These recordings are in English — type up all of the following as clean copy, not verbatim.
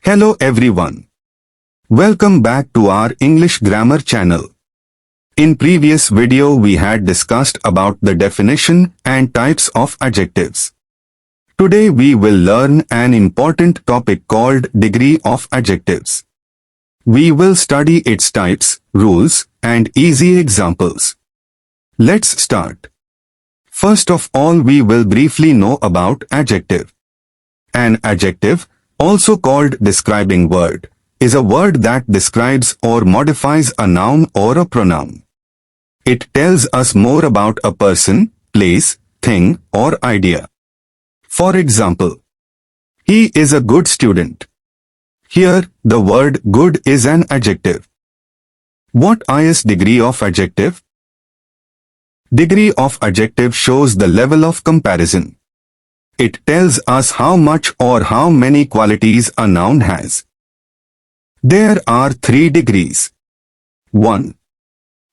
Hello everyone. Welcome back to our English grammar channel. In previous video we had discussed about the definition and types of adjectives. Today we will learn an important topic called degree of adjectives. We will study its types, rules, and easy examples. Let's start. First of all we will briefly know about adjective. An adjective, also called describing word, is a word that describes or modifies a noun or a pronoun. It tells us more about a person, place, thing, or idea. For example, he is a good student. Here, the word good is an adjective. What is degree of adjective? Degree of adjective shows the level of comparison. It tells us how much or how many qualities a noun has. There are 3 degrees. 1.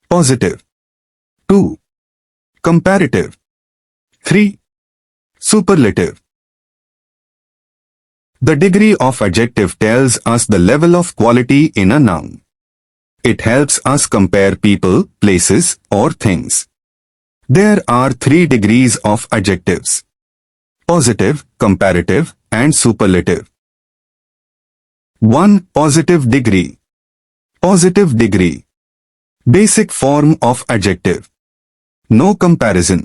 Positive. 2. Comparative. 3. Superlative. The degree of adjective tells us the level of quality in a noun. It helps us compare people, places, or things. There are 3 degrees of adjectives: positive, comparative, and superlative. 1. Positive degree. Positive degree. Basic form of adjective. No comparison.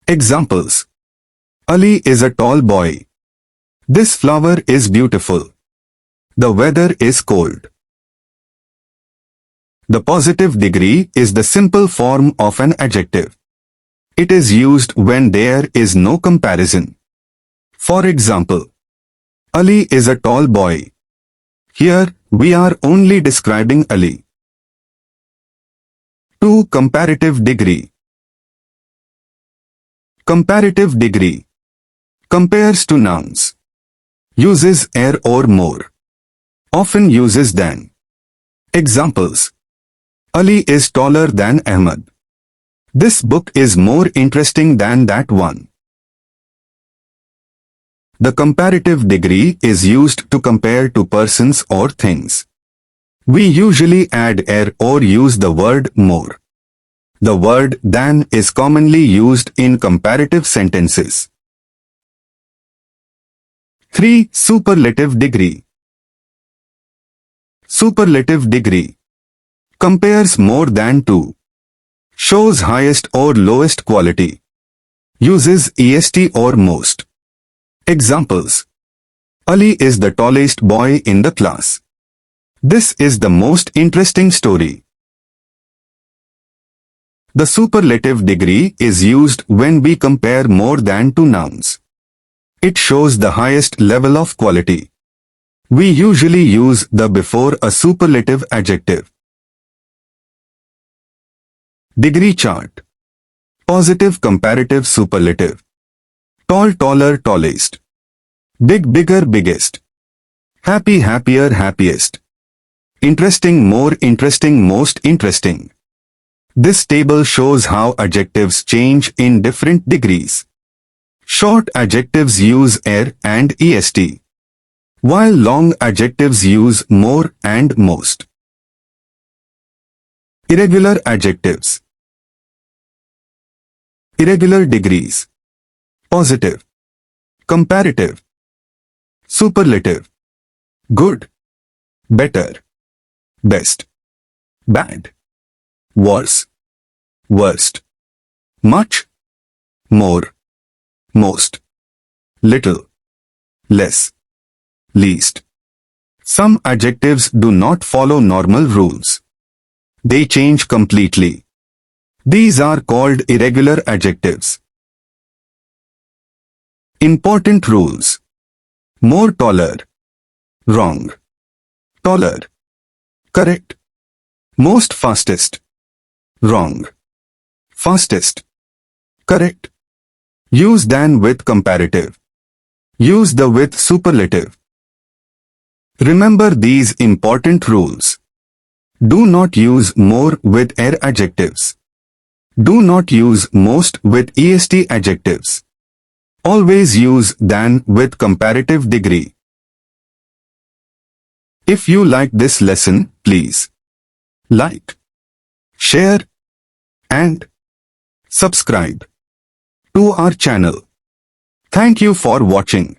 Examples. Ali is a tall boy. This flower is beautiful. The weather is cold. The positive degree is the simple form of an adjective. It is used when there is no comparison. For example, Ali is a tall boy. Here, we are only describing Ali. 2. Comparative degree. Comparative degree. Compares to nouns. Uses er or more. Often uses than. Examples. Ali is taller than Ahmed. This book is more interesting than that one. The comparative degree is used to compare to persons or things. We usually add er or use the word more. The word than is commonly used in comparative sentences. 3. Superlative degree. Superlative degree. Compares more than to. Shows highest or lowest quality. Uses est or most. Examples. Ali is the tallest boy in the class. This is the most interesting story. The superlative degree is used when we compare more than two nouns. It shows the highest level of quality. We usually use the before a superlative adjective. Degree chart. Positive, comparative, superlative. Tall, taller, tallest. Big, bigger, biggest. Happy, happier, happiest. Interesting, more interesting, most interesting. This table shows how adjectives change in different degrees. Short adjectives use er and est, while long adjectives use more and most. Irregular adjectives. Irregular degrees. Positive. Comparative. Superlative. Good. Better. Best. Bad. Worse. Worst. Much. More. Most. Little. Less. Least. Some adjectives do not follow normal rules. They change completely. These are called irregular adjectives. Important rules. More, taller. Wrong. Taller. Correct. Most, fastest. Wrong. Fastest. Correct. Use than with comparative. Use the with superlative. Remember these important rules. Do not use more with er adjectives. Do not use most with est adjectives. Always use than with comparative degree. If you like this lesson, please like, share, and subscribe to our channel. Thank you for watching.